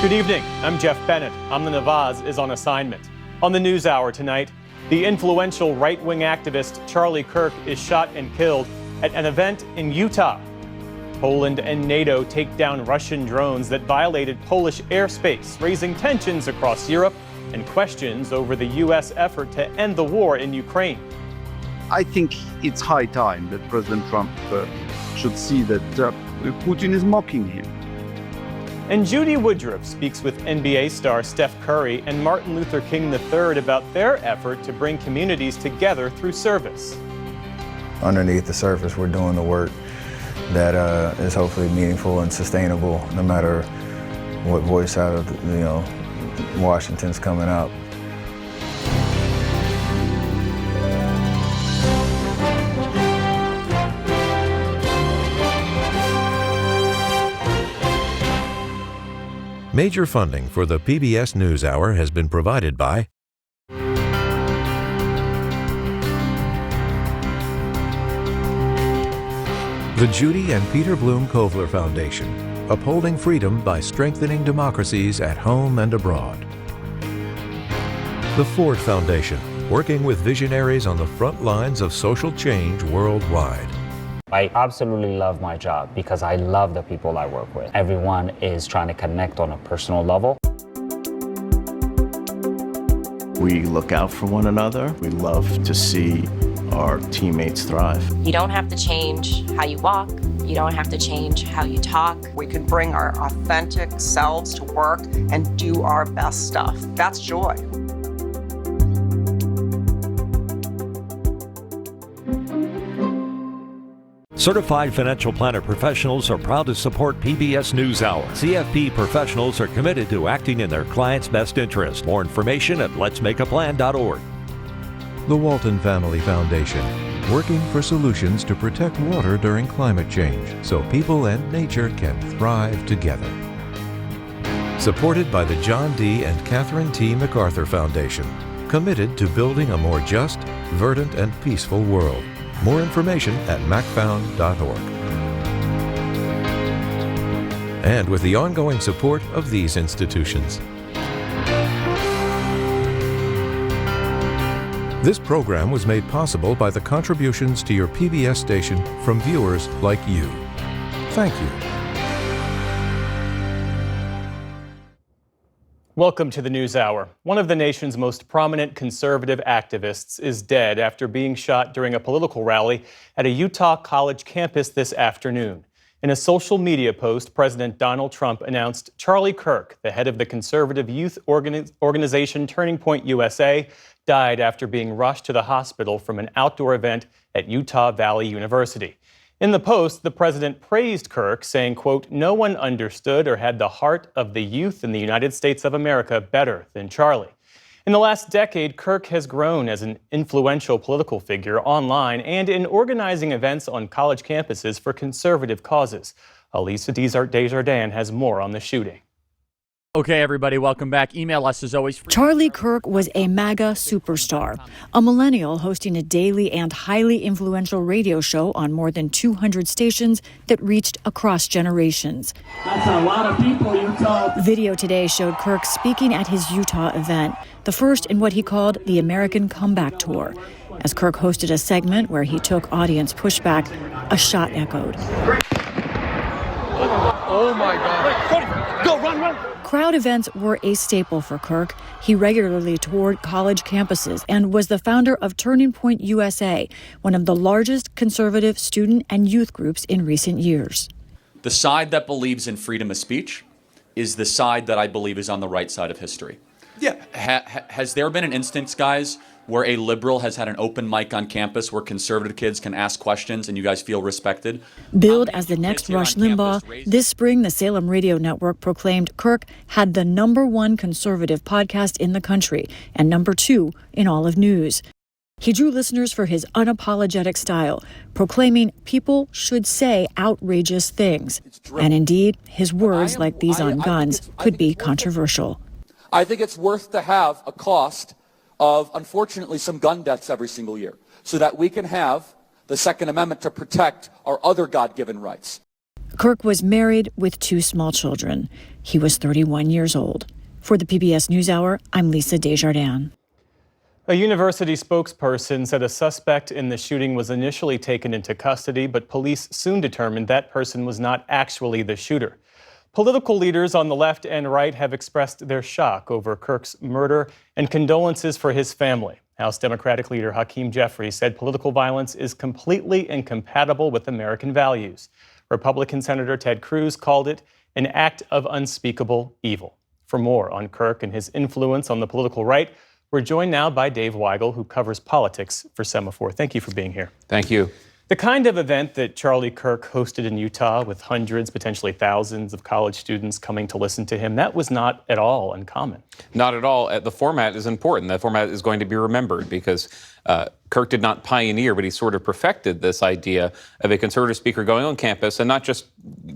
Good evening, I'm Jeff Bennett. Amna Nawaz is on assignment. On the NewsHour tonight, the influential right-wing activist Charlie Kirk is shot and killed at an event in Utah. Poland and NATO take down Russian drones that violated Polish airspace, raising tensions across Europe and questions over the U.S. effort to end the war in Ukraine. I think it's high time that President Trump should see that Putin is mocking him. And Judy Woodruff speaks with NBA star Steph Curry and Martin Luther King III about their effort to bring communities together through service. Underneath the surface, we're doing the work that is hopefully meaningful and sustainable, no matter what voice out of Washington's coming out. Major funding for the PBS NewsHour has been provided by the Judy and Peter Bloom Kovler Foundation, upholding freedom by strengthening democracies at home and abroad. The Ford Foundation, working with visionaries on the front lines of social change worldwide. I absolutely love my job because I love the people I work with. Everyone is trying to connect on a personal level. We look out for one another. We love to see our teammates thrive. You don't have to change how you walk. You don't have to change how you talk. We can bring our authentic selves to work and do our best stuff. That's joy. Certified financial planner professionals are proud to support PBS NewsHour. CFP professionals are committed to acting in their clients' best interest. More information at letsmakeaplan.org. The Walton Family Foundation, working for solutions to protect water during climate change so people and nature can thrive together. Supported by the John D. and Catherine T. MacArthur Foundation, committed to building a more just, verdant, and peaceful world. More information at macfound.org. And with the ongoing support of these institutions. This program was made possible by the contributions to your PBS station from viewers like you. Thank you. Welcome to the NewsHour. One of the nation's most prominent conservative activists is dead after being shot during a political rally at a Utah college campus this afternoon. In a social media post, President Donald Trump announced Charlie Kirk, the head of the conservative youth organization Turning Point USA, died after being rushed to the hospital from an outdoor event at Utah Valley University. In the post, the president praised Kirk, saying, quote, "No one understood or had the heart of the youth in the United States of America better than Charlie." In the last decade, Kirk has grown as an influential political figure online and in organizing events on college campuses for conservative causes. Elisa Desjardins has more on the shooting. Okay, everybody, welcome back. Email us as always. Charlie Kirk was a MAGA superstar, a millennial hosting a daily and highly influential radio show on more than 200 stations that reached across generations. That's a lot of people, Utah. Video today showed Kirk speaking at his Utah event, the first in what he called the American Comeback Tour. As Kirk hosted a segment where he took audience pushback, a shot echoed. Oh my God. Go, run. Crowd events were a staple for Kirk. He regularly toured college campuses and was the founder of Turning Point USA, one of the largest conservative student and youth groups in recent years. The side that believes in freedom of speech is the side that I believe is on the right side of history. Yeah. Has there been an instance, guys, where a liberal has had an open mic on campus where conservative kids can ask questions and you guys feel respected? Billed as the next Rush Limbaugh, this spring the Salem Radio Network proclaimed Kirk had the #1 conservative podcast in the country and #2 in all of news. He drew listeners for his unapologetic style, proclaiming people should say outrageous things. And indeed, his words, like these on guns, could be controversial. I think it's worth to have a cost of, unfortunately, some gun deaths every single year so that we can have the Second Amendment to protect our other God-given rights. Kirk was married with 2 small children. He was 31 years old. For the PBS NewsHour, I'm Lisa Desjardins. A university spokesperson said a suspect in the shooting was initially taken into custody, but police soon determined that person was not actually the shooter. Political leaders on the left and right have expressed their shock over Kirk's murder and condolences for his family. House Democratic leader Hakeem Jeffries said political violence is completely incompatible with American values. Republican Senator Ted Cruz called it an act of unspeakable evil. For more on Kirk and his influence on the political right, we're joined now by Dave Weigel, who covers politics for Semaphore. Thank you for being here. Thank you. The kind of event that Charlie Kirk hosted in Utah with hundreds, potentially thousands of college students coming to listen to him, that was not at all uncommon. Not at all. The format is important. That format is going to be remembered because Kirk did not pioneer, but he sort of perfected this idea of a conservative speaker going on campus and not just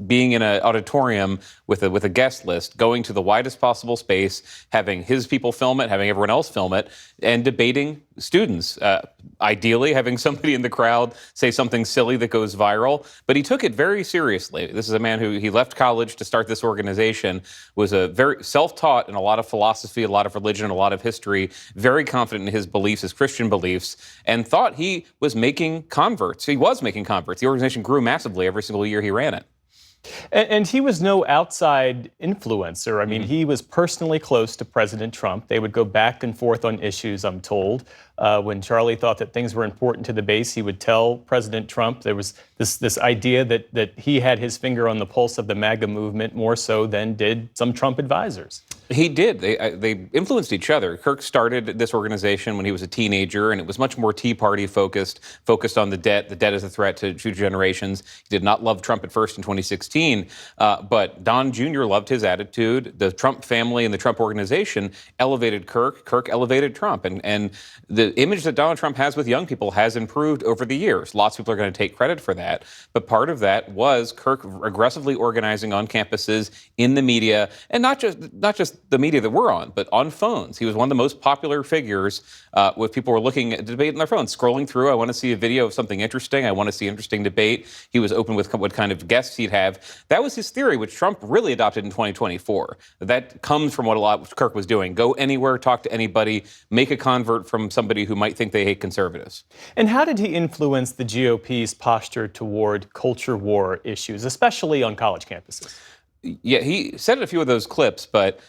being in an auditorium with a guest list, going to the widest possible space, having his people film it, having everyone else film it, and debating students. Ideally, having somebody in the crowd say something silly that goes viral. But he took it very seriously. This is a man who he left college to start this organization, was a very self-taught in a lot of philosophy, a lot of religion, a lot of history, very confident in his beliefs, his Christian beliefs, and thought he was making converts. He was making converts. The organization grew massively every single year he ran it. And he was no outside influencer. I mean, he was personally close to President Trump. They would go back and forth on issues, I'm told. When Charlie thought that things were important to the base, he would tell President Trump. There was this idea that he had his finger on the pulse of the MAGA movement more so than did some Trump advisors. He did. They influenced each other. Kirk started this organization when he was a teenager, and it was much more Tea Party focused on the debt. The debt is a threat to future generations. He did not love Trump at first in 2016, but Don Jr. loved his attitude. The Trump family and the Trump organization elevated Kirk. Kirk elevated Trump. And the image that Donald Trump has with young people has improved over the years. Lots of people are going to take credit for that. But part of that was Kirk aggressively organizing on campuses, in the media, and not just the media that we're on, but on phones. He was one of the most popular figures with people were looking at debate on their phones, scrolling through. I want to see a video of something interesting. I want to see interesting debate. He was open with what kind of guests he'd have. That was his theory, which Trump really adopted in 2024. That comes from what Kirk was doing. Go anywhere, talk to anybody, make a convert from somebody who might think they hate conservatives. And how did he influence the GOP's posture toward culture war issues, especially on college campuses? Yeah, he said a few of those clips, but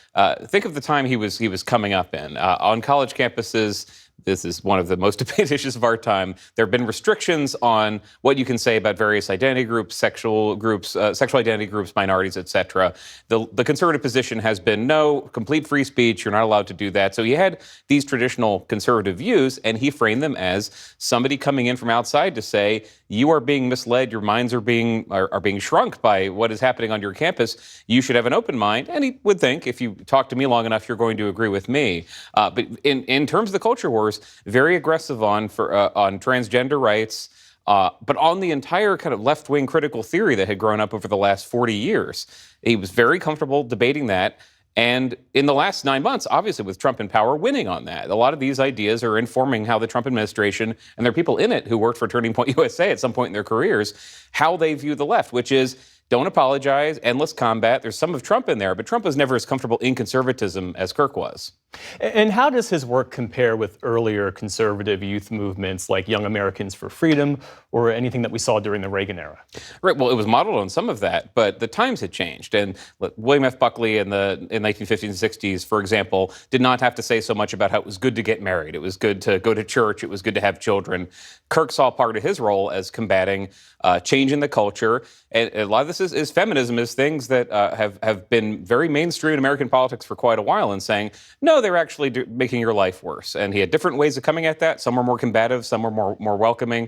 think of the time he was coming up in. On college campuses, this is one of the most debated issues of our time. There have been restrictions on what you can say about various identity groups, sexual identity groups, minorities, etc. The conservative position has been no, complete free speech. You're not allowed to do that. So he had these traditional conservative views, and he framed them as somebody coming in from outside to say, you are being misled. Your minds are being shrunk by what is happening on your campus. You should have an open mind. And he would think, if you talk to me long enough, you're going to agree with me. But in terms of the culture wars, very aggressive on transgender rights, but on the entire kind of left-wing critical theory that had grown up over the last 40 years. He was very comfortable debating that. And in the last 9 months, obviously with Trump in power, winning on that. A lot of these ideas are informing how the Trump administration, and there are people in it who worked for Turning Point USA at some point in their careers, how they view the left, which is don't apologize, endless combat. There's some of Trump in there, but Trump was never as comfortable in conservatism as Kirk was. And how does his work compare with earlier conservative youth movements like Young Americans for Freedom or anything that we saw during the Reagan era? Right. Well, it was modeled on some of that, but the times had changed. And William F. Buckley in the 1950s and 60s, for example, did not have to say so much about how it was good to get married. It was good to go to church. It was good to have children. Kirk saw part of his role as combating change in the culture. And a lot of this is feminism, is things that have been very mainstream in American politics for quite a while, and saying, no, they're actually making your life worse. And he had different ways of coming at that. Some were more combative, some were more welcoming.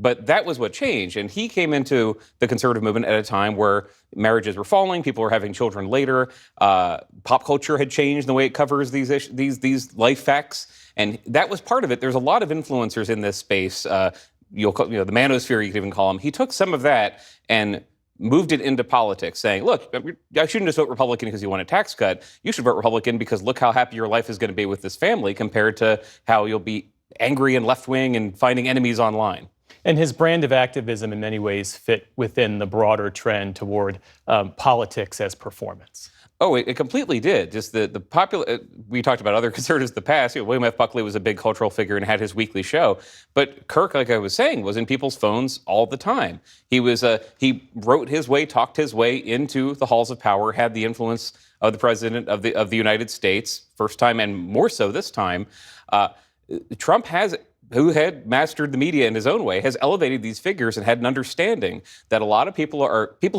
But that was what changed. And he came into the conservative movement at a time where marriages were falling, people were having children later, pop culture had changed the way it covers these life facts. And that was part of it. There's a lot of influencers in this space. The manosphere, you could even call them. He took some of that and moved it into politics, saying, look, I shouldn't just vote Republican because you want a tax cut. You should vote Republican because look how happy your life is going to be with this family compared to how you'll be angry and left-wing and finding enemies online. And his brand of activism in many ways fit within the broader trend toward politics as performance. Oh, it completely did. Just the popular. We talked about other conservatives in the past. William F. Buckley was a big cultural figure and had his weekly show. But Kirk, like I was saying, was in people's phones all the time. He wrote his way, talked his way into the halls of power, had the influence of the president of the United States, first time and more so this time. Trump who had mastered the media in his own way, has elevated these figures and had an understanding that a lot of people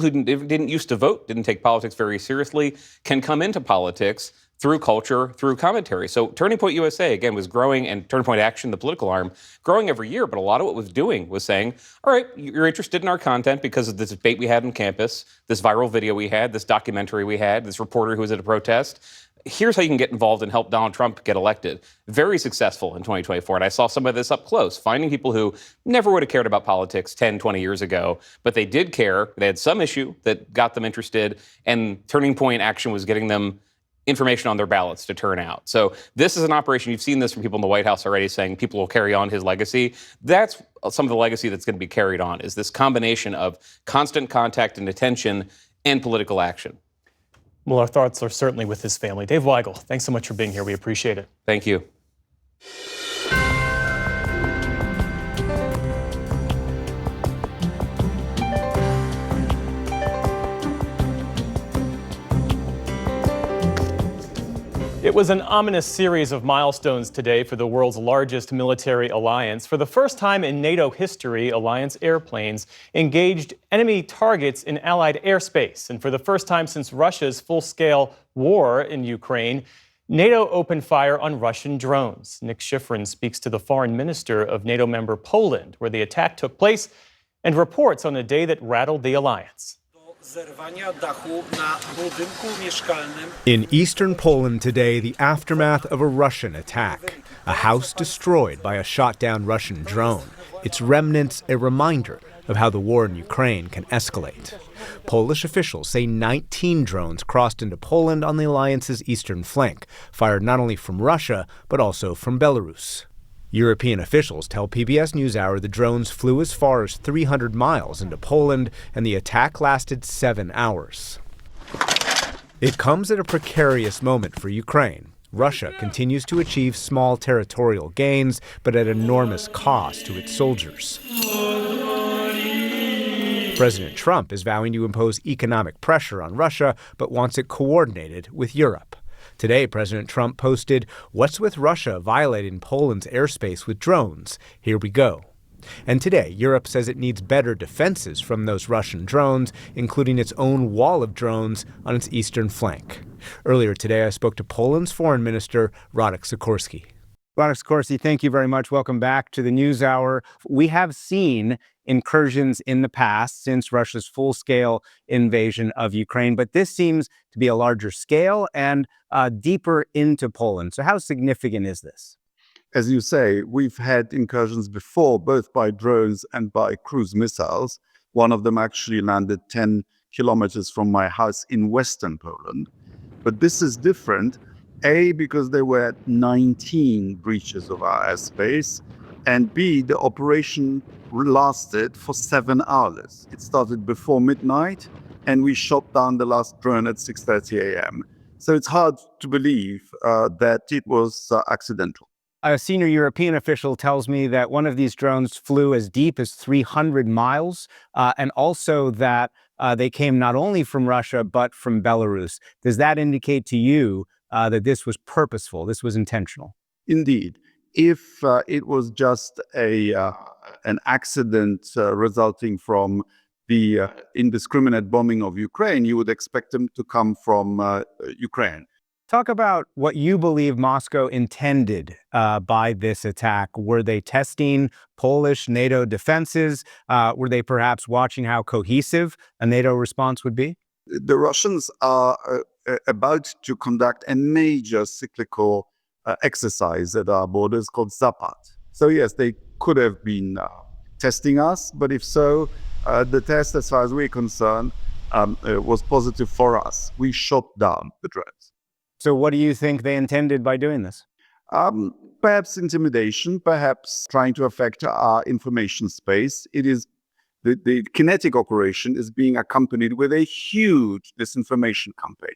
who didn't used to vote, didn't take politics very seriously, can come into politics through culture, through commentary. So Turning Point USA, again, was growing, and Turning Point Action, the political arm, growing every year, but a lot of what it was doing was saying, all right, you're interested in our content because of this debate we had on campus, this viral video we had, this documentary we had, this reporter who was at a protest. Here's how you can get involved and help Donald Trump get elected. Very successful in 2024. And I saw some of this up close, finding people who never would have cared about politics 10, 20 years ago, but they did care. They had some issue that got them interested, and Turning Point Action was getting them information on their ballots to turn out. So this is an operation. You've seen this from people in the White House already saying people will carry on his legacy. That's some of the legacy that's going to be carried on, is this combination of constant contact and attention and political action. Well, our thoughts are certainly with his family. Dave Weigel, thanks so much for being here. We appreciate it. Thank you. It was an ominous series of milestones today for the world's largest military alliance. For the first time in NATO history, alliance airplanes engaged enemy targets in Allied airspace. And for the first time since Russia's full-scale war in Ukraine, NATO opened fire on Russian drones. Nick Schifrin speaks to the foreign minister of NATO member Poland, where the attack took place, and reports on a day that rattled the alliance. In eastern Poland today, the aftermath of a Russian attack. A house destroyed by a shot-down Russian drone. Its remnants a reminder of how the war in Ukraine can escalate. Polish officials say 19 drones crossed into Poland on the alliance's eastern flank, fired not only from Russia, but also from Belarus. European officials tell PBS NewsHour the drones flew as far as 300 miles into Poland, and the attack lasted 7 hours. It comes at a precarious moment for Ukraine. Russia continues to achieve small territorial gains, but at enormous cost to its soldiers. President Trump is vowing to impose economic pressure on Russia, but wants it coordinated with Europe. Today, President Trump posted, "What's with Russia violating Poland's airspace with drones? Here we go." And today, Europe says it needs better defenses from those Russian drones, including its own wall of drones on its eastern flank. Earlier today, I spoke to Poland's foreign minister, Radek Sikorski. Radek Sikorski, thank you very much. Welcome back to the NewsHour. We have seen incursions in the past since Russia's full-scale invasion of Ukraine, but this seems to be a larger scale and deeper into Poland. So how significant is this? As you say, we've had incursions before, both by drones and by cruise missiles. One of them actually landed 10 kilometers from my house in western Poland. But this is different, A, because there were 19 breaches of our airspace, and B, the operation lasted for 7 hours. It started before midnight, and we shot down the last drone at 6:30 a.m. So it's hard to believe that it was accidental. A senior European official tells me that one of these drones flew as deep as 300 miles, and also that they came not only from Russia, but from Belarus. Does that indicate to you that this was purposeful, this was intentional? Indeed. If it was just an accident resulting from the indiscriminate bombing of Ukraine, you would expect them to come from Ukraine. Talk about what you believe Moscow intended by this attack. Were they testing Polish NATO defenses? Were they perhaps watching how cohesive a NATO response would be? The Russians are about to conduct a major cyclical exercise at our borders called Zapad. So yes, they could have been testing us, but if so, the test, as far as we're concerned, was positive for us. We shot down the drones. So what do you think they intended by doing this? Perhaps intimidation, perhaps trying to affect our information space. It is the kinetic operation is being accompanied with a huge disinformation campaign.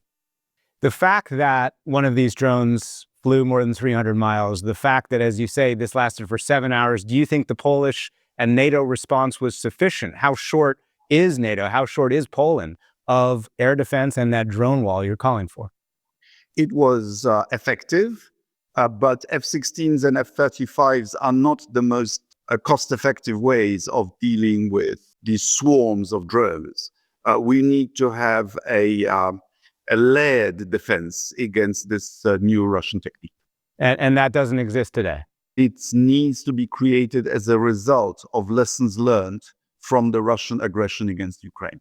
The fact that one of these drones flew more than 300 miles, the fact that, as you say, this lasted for 7 hours, do you think the Polish and NATO response was sufficient? How short is NATO? How short is Poland of air defense and that drone wall you're calling for? It was effective, but F-16s and F-35s are not the most cost-effective ways of dealing with these swarms of drones. We need to have a layered defense against this new Russian technique. And that doesn't exist today? It needs to be created as a result of lessons learned from the Russian aggression against Ukraine.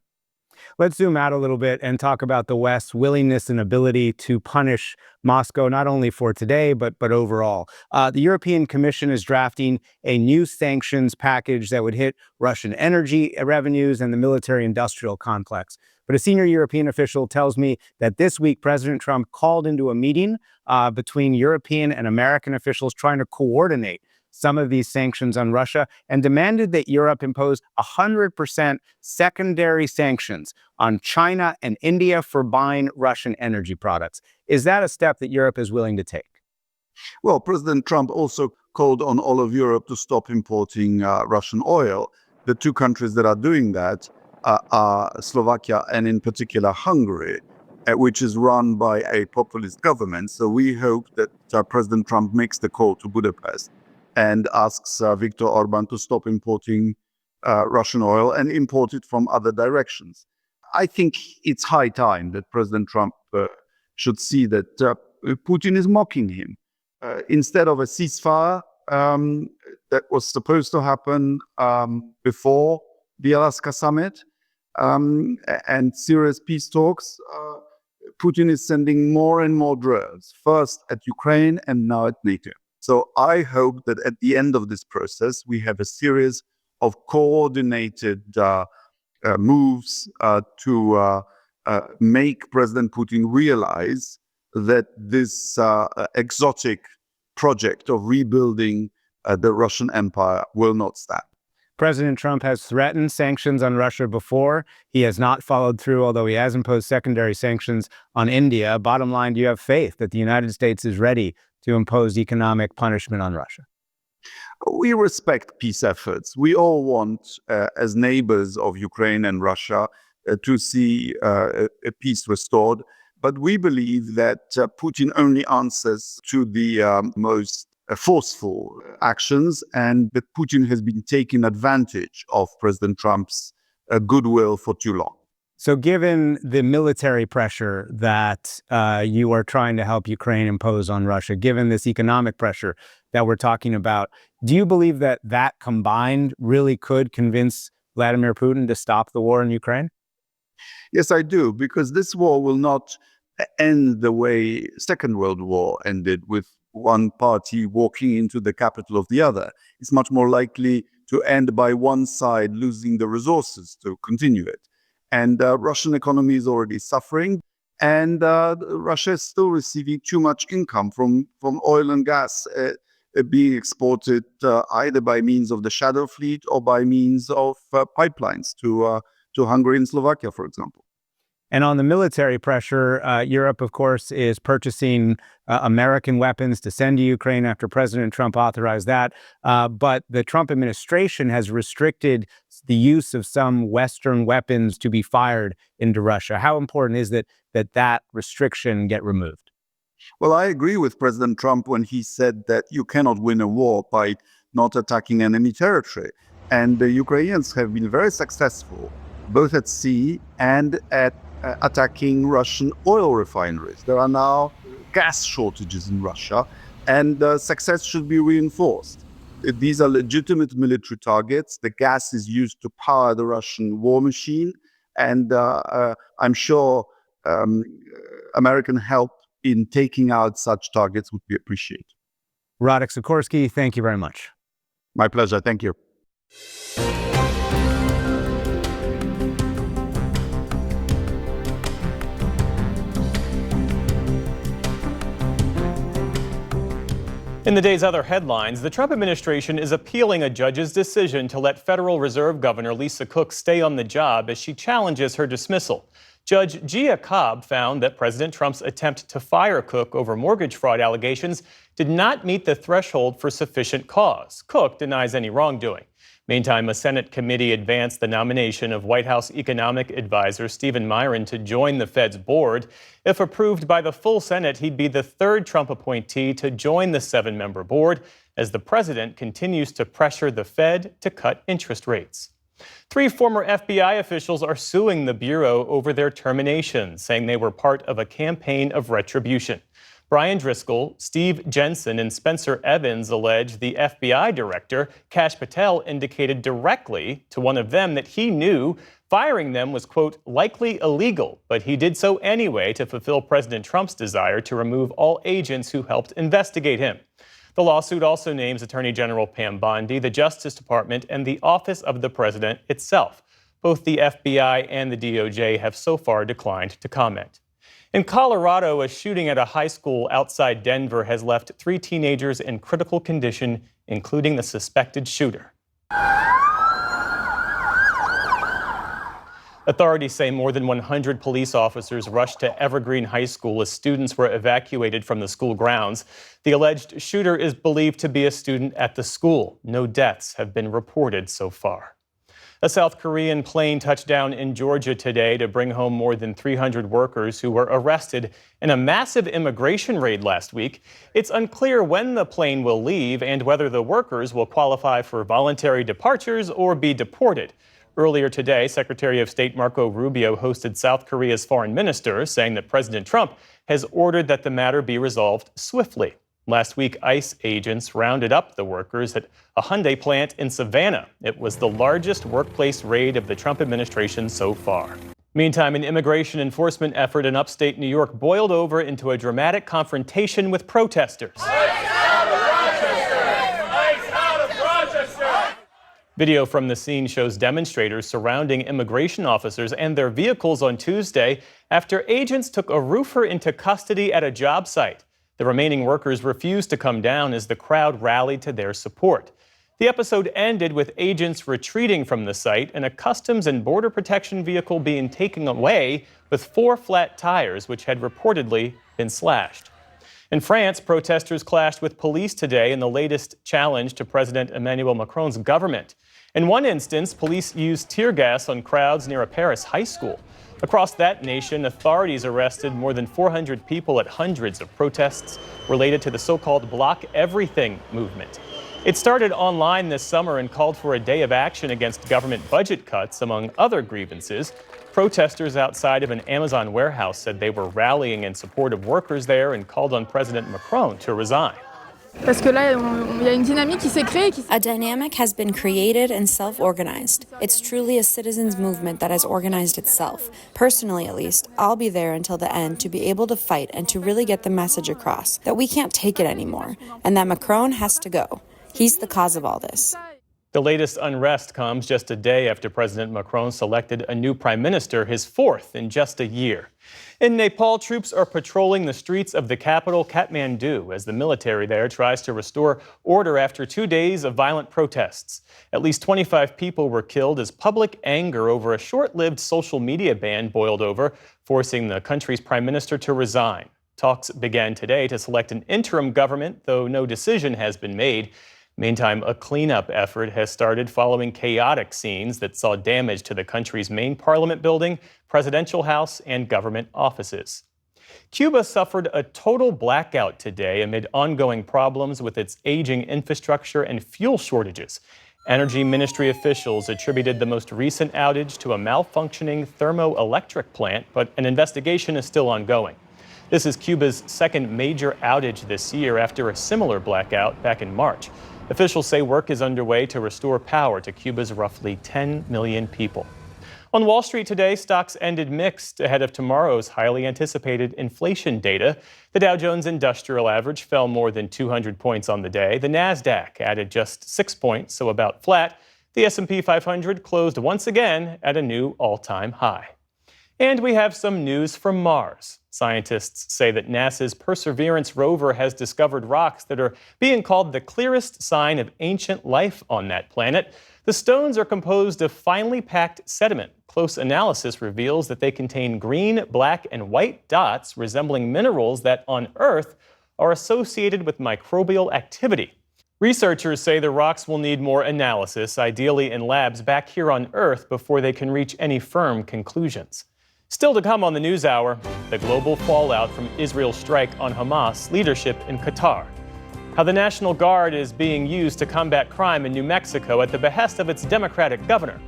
Let's zoom out a little bit and talk about the West's willingness and ability to punish Moscow, not only for today, but overall. The European Commission is drafting a new sanctions package that would hit Russian energy revenues and the military-industrial complex. But a senior European official tells me that this week, President Trump called into a meeting between European and American officials trying to coordinate some of these sanctions on Russia and demanded that Europe impose 100% secondary sanctions on China and India for buying Russian energy products. Is that a step that Europe is willing to take? Well, President Trump also called on all of Europe to stop importing Russian oil. The two countries that are doing that are Slovakia and in particular Hungary, which is run by a populist government. So we hope that President Trump makes the call to Budapest and asks Viktor Orban to stop importing Russian oil and import it from other directions. I think it's high time that President Trump should see that Putin is mocking him. Instead of a ceasefire that was supposed to happen before the Alaska summit and serious peace talks, Putin is sending more and more drones, first at Ukraine and now at NATO. So I hope that at the end of this process, we have a series of coordinated moves to make President Putin realize that this exotic project of rebuilding the Russian empire will not stand. President Trump has threatened sanctions on Russia before. He has not followed through, although he has imposed secondary sanctions on India. Bottom line, do you have faith that the United States is ready to impose economic punishment on Russia? We respect peace efforts. We all want, as neighbors of Ukraine and Russia, to see a peace restored. But we believe that Putin only answers to the most forceful actions, and that Putin has been taking advantage of President Trump's goodwill for too long. So given the military pressure that you are trying to help Ukraine impose on Russia, given this economic pressure that we're talking about, do you believe that that combined really could convince Vladimir Putin to stop the war in Ukraine? Yes, I do, because this war will not end the way Second World War ended, with one party walking into the capital of the other. It's much more likely to end by one side losing the resources to continue it. And Russian economy is already suffering, and Russia is still receiving too much income from oil and gas being exported either by means of the Shadow Fleet or by means of pipelines to Hungary and Slovakia, for example. And on the military pressure, Europe, of course, is purchasing American weapons to send to Ukraine after President Trump authorized that. But the Trump administration has restricted the use of some Western weapons to be fired into Russia. How important is it that restriction get removed? Well, I agree with President Trump when he said that you cannot win a war by not attacking enemy territory. And the Ukrainians have been very successful, both at sea and at attacking Russian oil refineries. There are now gas shortages in Russia, and success should be reinforced. These are legitimate military targets. The gas is used to power the Russian war machine, and I'm sure American help in taking out such targets would be appreciated. Radek Sikorski, thank you very much. My pleasure. Thank you. In the day's other headlines, the Trump administration is appealing a judge's decision to let Federal Reserve Governor Lisa Cook stay on the job as she challenges her dismissal. Judge Gia Cobb found that President Trump's attempt to fire Cook over mortgage fraud allegations did not meet the threshold for sufficient cause. Cook denies any wrongdoing. Meantime, a Senate committee advanced the nomination of White House economic advisor Stephen Miron to join the Fed's board. If approved by the full Senate, he'd be the third Trump appointee to join the 7-member board as the president continues to pressure the Fed to cut interest rates. 3 former FBI officials are suing the Bureau over their termination, saying they were part of a campaign of retribution. Brian Driscoll, Steve Jensen, and Spencer Evans allege the FBI director, Kash Patel, indicated directly to one of them that he knew firing them was, quote, likely illegal, but he did so anyway to fulfill President Trump's desire to remove all agents who helped investigate him. The lawsuit also names Attorney General Pam Bondi, the Justice Department, and the Office of the President itself. Both the FBI and the DOJ have so far declined to comment. In Colorado, a shooting at a high school outside Denver has left 3 teenagers in critical condition, including the suspected shooter. Authorities say more than 100 police officers rushed to Evergreen High School as students were evacuated from the school grounds. The alleged shooter is believed to be a student at the school. No deaths have been reported so far. A South Korean plane touched down in Georgia today to bring home more than 300 workers who were arrested in a massive immigration raid last week. It's unclear when the plane will leave and whether the workers will qualify for voluntary departures or be deported. Earlier today, Secretary of State Marco Rubio hosted South Korea's foreign minister, saying that President Trump has ordered that the matter be resolved swiftly. Last week, ICE agents rounded up the workers at a Hyundai plant in Savannah. It was the largest workplace raid of the Trump administration so far. Meantime, an immigration enforcement effort in upstate New York boiled over into a dramatic confrontation with protesters. Video from the scene shows demonstrators surrounding immigration officers and their vehicles on Tuesday after agents took a roofer into custody at a job site. The remaining workers refused to come down as the crowd rallied to their support. The episode ended with agents retreating from the site and a Customs and Border Protection vehicle being taken away with 4 flat tires, which had reportedly been slashed. In France, protesters clashed with police today in the latest challenge to President Emmanuel Macron's government. In one instance, police used tear gas on crowds near a Paris high school. Across that nation, authorities arrested more than 400 people at hundreds of protests related to the so-called Block Everything movement. It started online this summer and called for a day of action against government budget cuts, among other grievances. Protesters outside of an Amazon warehouse said they were rallying in support of workers there and called on President Macron to resign. A dynamic has been created and self-organized. It's truly a citizens' movement that has organized itself. Personally, at least, I'll be there until the end to be able to fight and to really get the message across that we can't take it anymore and that Macron has to go. He's the cause of all this. The latest unrest comes just a day after President Macron selected a new prime minister, his 4th in just a year. In Nepal, troops are patrolling the streets of the capital, Kathmandu, as the military there tries to restore order after 2 days of violent protests. At least 25 people were killed as public anger over a short-lived social media ban boiled over, forcing the country's prime minister to resign. Talks began today to select an interim government, though no decision has been made. Meantime, a cleanup effort has started following chaotic scenes that saw damage to the country's main parliament building, presidential house, and government offices. Cuba suffered a total blackout today amid ongoing problems with its aging infrastructure and fuel shortages. Energy Ministry officials attributed the most recent outage to a malfunctioning thermoelectric plant, but an investigation is still ongoing. This is Cuba's second major outage this year after a similar blackout back in March. Officials say work is underway to restore power to Cuba's roughly 10 million people. On Wall Street today, stocks ended mixed ahead of tomorrow's highly anticipated inflation data. The Dow Jones Industrial Average fell more than 200 points on the day. The Nasdaq added just 6 points, so about flat. The S&P 500 closed once again at a new all-time high. And we have some news from Mars. Scientists say that NASA's Perseverance rover has discovered rocks that are being called the clearest sign of ancient life on that planet. The stones are composed of finely packed sediment. Close analysis reveals that they contain green, black, and white dots resembling minerals that on Earth are associated with microbial activity. Researchers say the rocks will need more analysis, ideally in labs back here on Earth, before they can reach any firm conclusions. Still to come on the NewsHour, the global fallout from Israel's strike on Hamas leadership in Qatar. How the National Guard is being used to combat crime in New Mexico at the behest of its Democratic governor.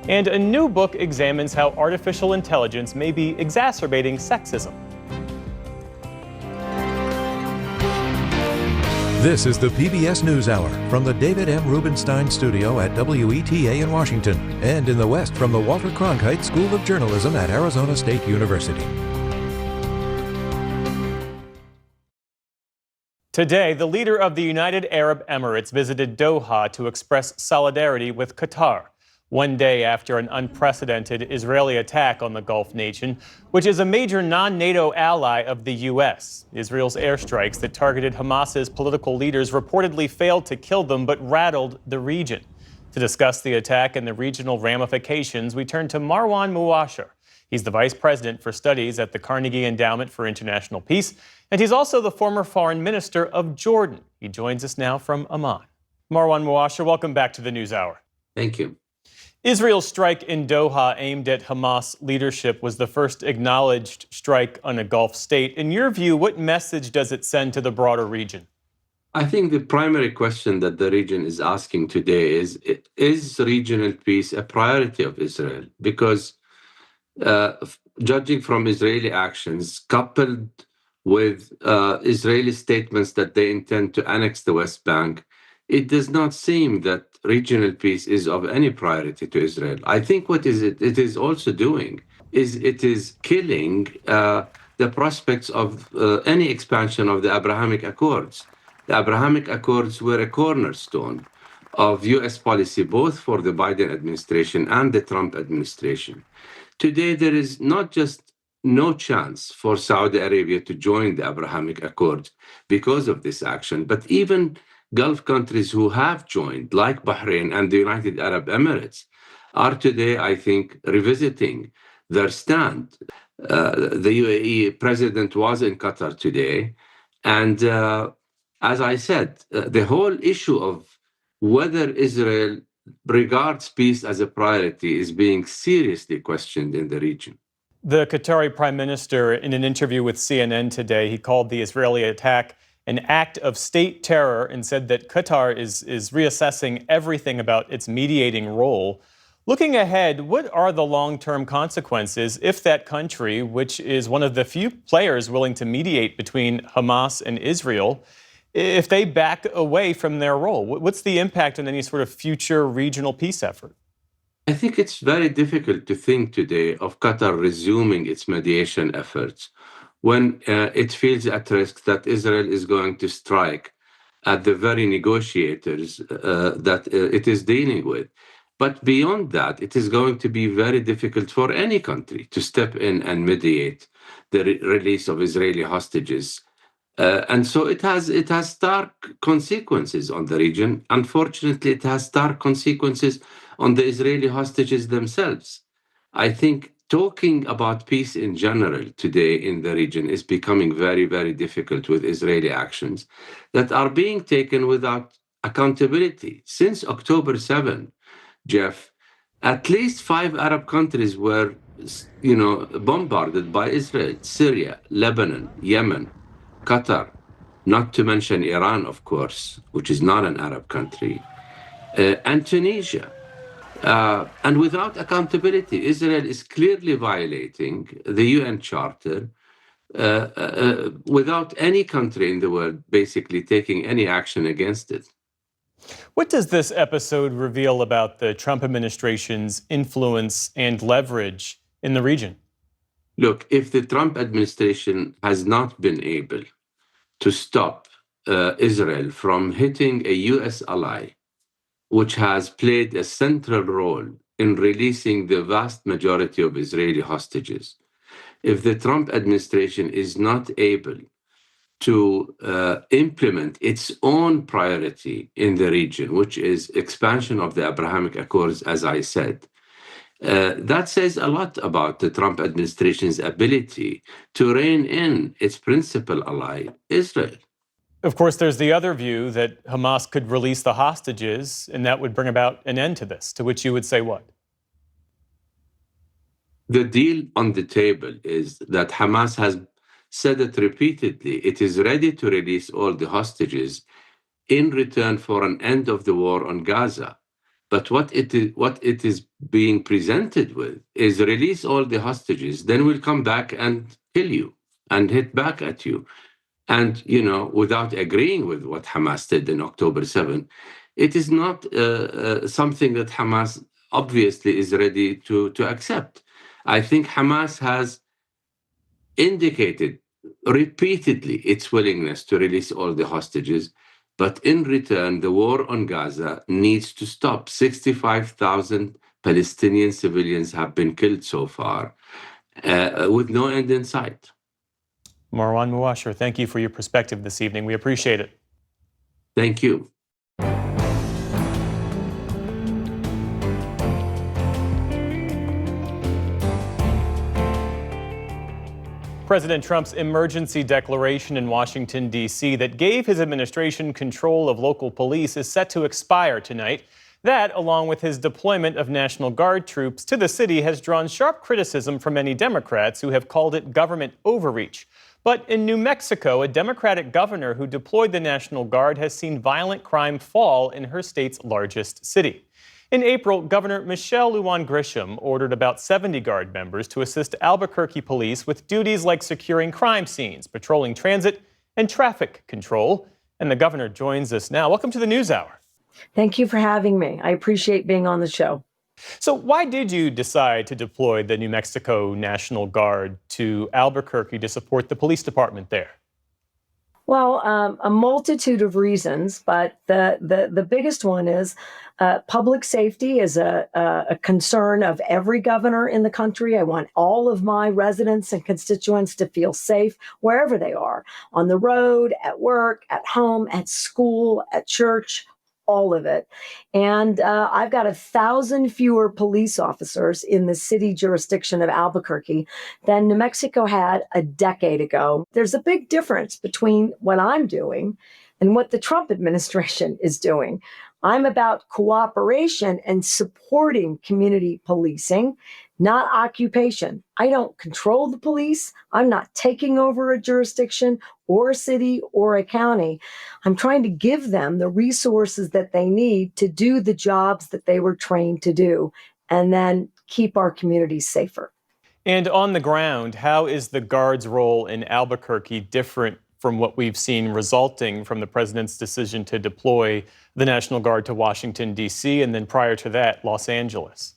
And a new book examines how artificial intelligence may be exacerbating sexism. This is the PBS NewsHour from the David M. Rubenstein Studio at WETA in Washington, and in the West from the Walter Cronkite School of Journalism at Arizona State University. Today, the leader of the United Arab Emirates visited Doha to express solidarity with Qatar, one day after an unprecedented Israeli attack on the Gulf nation, which is a major non-NATO ally of the U.S. Israel's airstrikes that targeted Hamas's political leaders reportedly failed to kill them but rattled the region. To discuss the attack and the regional ramifications, we turn to Marwan Muasher. He's the vice president for studies at the Carnegie Endowment for International Peace, and he's also the former foreign minister of Jordan. He joins us now from Amman. Marwan Muasher, welcome back to the NewsHour. Thank you. Israel's strike in Doha aimed at Hamas leadership was the first acknowledged strike on a Gulf state. In your view, what message does it send to the broader region? I think the primary question that the region is asking today is regional peace a priority of Israel? Because judging from Israeli actions, coupled with Israeli statements that they intend to annex the West Bank, it does not seem that regional peace is of any priority to Israel. I think what it is also doing is it is killing the prospects of any expansion of the Abrahamic Accords. The Abrahamic Accords were a cornerstone of U.S. policy, both for the Biden administration and the Trump administration. Today, there is not just no chance for Saudi Arabia to join the Abrahamic Accords because of this action, but even Gulf countries who have joined, like Bahrain and the United Arab Emirates, are today, I think, revisiting their stand. The UAE president was in Qatar today, and as I said, the whole issue of whether Israel regards peace as a priority is being seriously questioned in the region. The Qatari Prime Minister, in an interview with CNN today, he called the Israeli attack an act of state terror and said that Qatar is reassessing everything about its mediating role. Looking ahead, what are the long-term consequences if that country, which is one of the few players willing to mediate between Hamas and Israel, if they back away from their role? What's the impact on any sort of future regional peace effort? I think it's very difficult to think today of Qatar resuming its mediation efforts when it feels at risk that Israel is going to strike at the very negotiators that it is dealing with. But beyond that, it is going to be very difficult for any country to step in and mediate the release of Israeli hostages. And so it has stark consequences on the region. Unfortunately, it has stark consequences on the Israeli hostages themselves. I think talking about peace in general today in the region is becoming very, very difficult with Israeli actions that are being taken without accountability. Since October 7, Jeff, at least 5 Arab countries were, bombarded by Israel: Syria, Lebanon, Yemen, Qatar, not to mention Iran, of course, which is not an Arab country, and Tunisia. And without accountability, Israel is clearly violating the UN Charter without any country in the world basically taking any action against it. What does this episode reveal about the Trump administration's influence and leverage in the region? Look, if the Trump administration has not been able to stop Israel from hitting a U.S. ally, which has played a central role in releasing the vast majority of Israeli hostages. If the Trump administration is not able to implement its own priority in the region, which is expansion of the Abrahamic Accords, as I said, that says a lot about the Trump administration's ability to rein in its principal ally, Israel. Of course, there's the other view that Hamas could release the hostages, and that would bring about an end to this, to which you would say what? The deal on the table is that Hamas has said it repeatedly. It is ready to release all the hostages in return for an end of the war on Gaza. But what it is being presented with is release all the hostages, then we'll come back and kill you and hit back at you. And, without agreeing with what Hamas did in October 7, it is not something that Hamas obviously is ready to accept. I think Hamas has indicated repeatedly its willingness to release all the hostages, but in return, the war on Gaza needs to stop. 65,000 Palestinian civilians have been killed so far, with no end in sight. Marwan Muasher, thank you for your perspective this evening. We appreciate it. Thank you. President Trump's emergency declaration in Washington, D.C. that gave his administration control of local police is set to expire tonight. That, along with his deployment of National Guard troops to the city, has drawn sharp criticism from many Democrats who have called it government overreach. But in New Mexico, a Democratic governor who deployed the National Guard has seen violent crime fall in her state's largest city. In April, Governor Michelle Lujan Grisham ordered about 70 Guard members to assist Albuquerque police with duties like securing crime scenes, patrolling transit, and traffic control. And the governor joins us now. Welcome to the NewsHour. Thank you for having me. I appreciate being on the show. So why did you decide to deploy the New Mexico National Guard to Albuquerque to support the police department there? Well, a multitude of reasons, but the biggest one is public safety is a concern of every governor in the country. I want all of my residents and constituents to feel safe wherever they are, on the road, at work, at home, at school, at church, all of it. And I've got 1,000 fewer police officers in the city jurisdiction of Albuquerque than New Mexico had a decade ago. There's a big difference between what I'm doing and what the Trump administration is doing. I'm about cooperation and supporting community policing, not occupation. I don't control the police. I'm not taking over a jurisdiction or a city or a county. I'm trying to give them the resources that they need to do the jobs that they were trained to do, and then keep our communities safer. And on the ground, how is the Guard's role in Albuquerque different from what we've seen resulting from the president's decision to deploy the National Guard to Washington, D.C., and then prior to that, Los Angeles?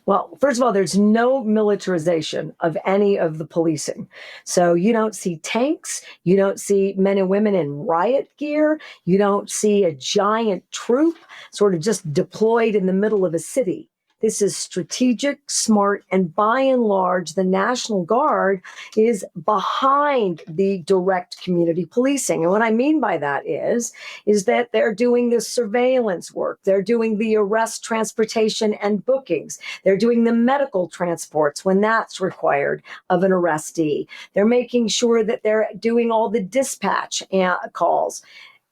Well, first of all, there's no militarization of any of the policing. So you don't see tanks, you don't see men and women in riot gear, you don't see a giant troop sort of just deployed in the middle of a city. This is strategic, smart, and by and large, the National Guard is behind the direct community policing. And what I mean by that is that they're doing the surveillance work. They're doing the arrest, transportation, and bookings. They're doing the medical transports when that's required of an arrestee. They're making sure that they're doing all the dispatch calls.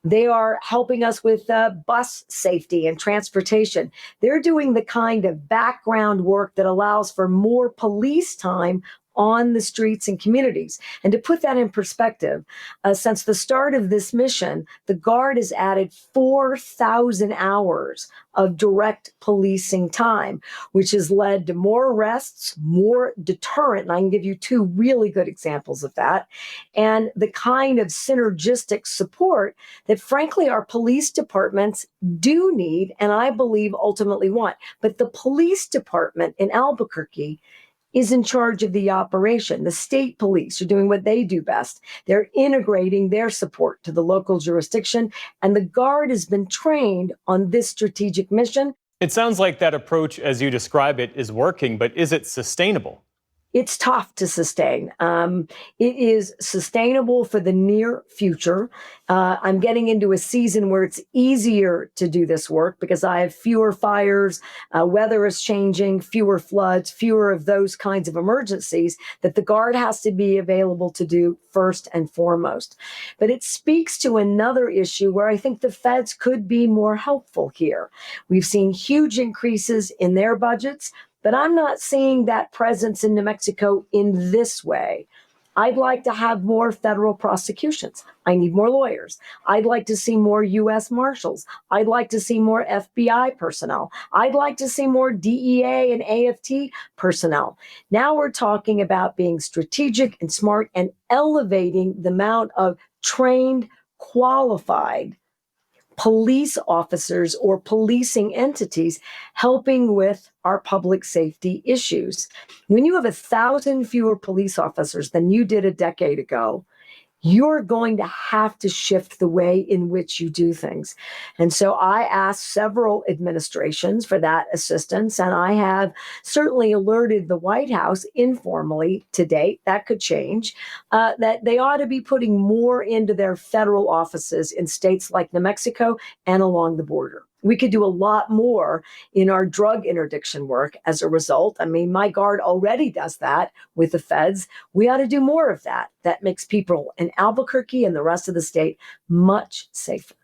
They are helping us with bus safety and transportation. They're doing the kind of background work that allows for more police time on the streets and communities. And to put that in perspective, since the start of this mission, the Guard has added 4,000 hours of direct policing time, which has led to more arrests, more deterrent, and I can give you two really good examples of that, and the kind of synergistic support that, frankly, our police departments do need, and I believe ultimately want. But the police department in Albuquerque is in charge of the operation. The state police are doing what they do best. They're integrating their support to the local jurisdiction, and the Guard has been trained on this strategic mission. It sounds like that approach, as you describe it, is working, but is it sustainable? It's tough to sustain. It is sustainable for the near future. I'm getting into a season where it's easier to do this work because I have fewer fires, weather is changing, fewer floods, fewer of those kinds of emergencies that the Guard has to be available to do first and foremost. But it speaks to another issue where I think the feds could be more helpful here. We've seen huge increases in their budgets, but I'm not seeing that presence in New Mexico in this way. I'd like to have more federal prosecutions. I need more lawyers. I'd like to see more U.S. Marshals. I'd like to see more FBI personnel. I'd like to see more DEA and AFT personnel. Now we're talking about being strategic and smart and elevating the amount of trained, qualified police officers or policing entities helping with our public safety issues. When you have 1,000 fewer police officers than you did a decade ago, you're going to have to shift the way in which you do things. And so I asked several administrations for that assistance, and I have certainly alerted the White House informally to date, that could change, that they ought to be putting more into their federal offices in states like New Mexico and along the border. We could do a lot more in our drug interdiction work as a result. I mean, my Guard already does that with the feds. We ought to do more of that. That makes people in Albuquerque and the rest of the state much safer.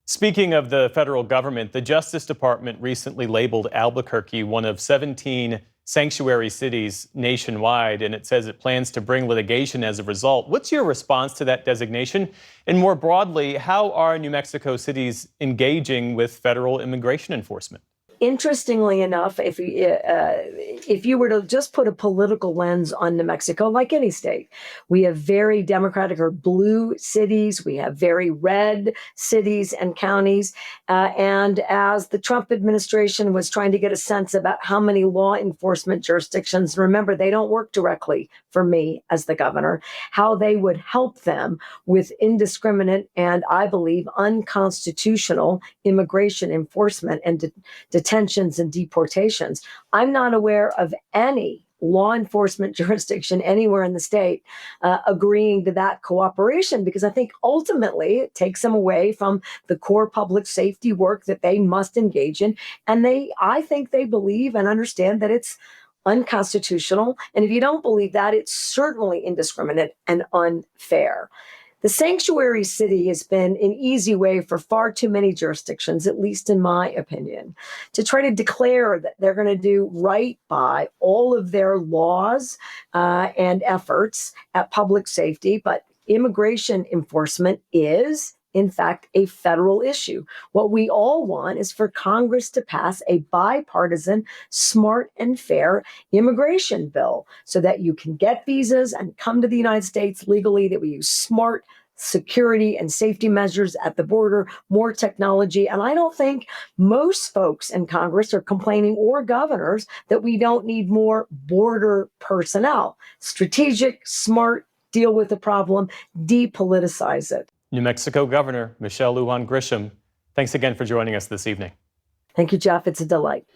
Speaking of the federal government, the Justice Department recently labeled Albuquerque one of 17 sanctuary cities nationwide, and it says it plans to bring litigation as a result. What's your response to that designation? And more broadly, how are New Mexico cities engaging with federal immigration enforcement? Interestingly enough, if you were to just put a political lens on New Mexico, like any state, we have very Democratic or blue cities. We have very red cities and counties. And as the Trump administration was trying to get a sense about how many law enforcement jurisdictions, remember, they don't work directly for me as the governor, how they would help them with indiscriminate and, I believe, unconstitutional immigration enforcement and detentions and deportations. I'm not aware of any law enforcement jurisdiction anywhere in the state agreeing to that cooperation, because I think ultimately it takes them away from the core public safety work that they must engage in. And I think they believe and understand that it's unconstitutional. And if you don't believe that, it's certainly indiscriminate and unfair. The sanctuary city has been an easy way for far too many jurisdictions, at least in my opinion, to try to declare that they're going to do right by all of their laws and efforts at public safety. But immigration enforcement is, in fact, a federal issue. What we all want is for Congress to pass a bipartisan, smart and fair immigration bill so that you can get visas and come to the United States legally, that we use smart security and safety measures at the border, more technology. And I don't think most folks in Congress are complaining, or governors, that we don't need more border personnel. Strategic, smart, deal with the problem, depoliticize it. New Mexico Governor Michelle Lujan Grisham, thanks again for joining us this evening. Thank you, Jeff. It's a delight.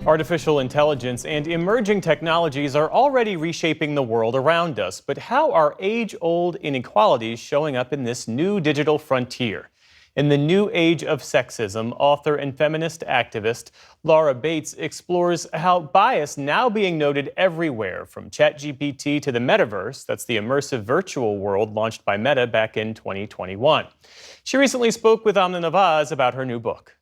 Artificial intelligence and emerging technologies are already reshaping the world around us, but how are age-old inequalities showing up in this new digital frontier? In The New Age of Sexism, author and feminist activist Laura Bates explores how bias now being noted everywhere, from ChatGPT to the metaverse, that's the immersive virtual world launched by Meta back in 2021. She recently spoke with Amna Nawaz about her new book.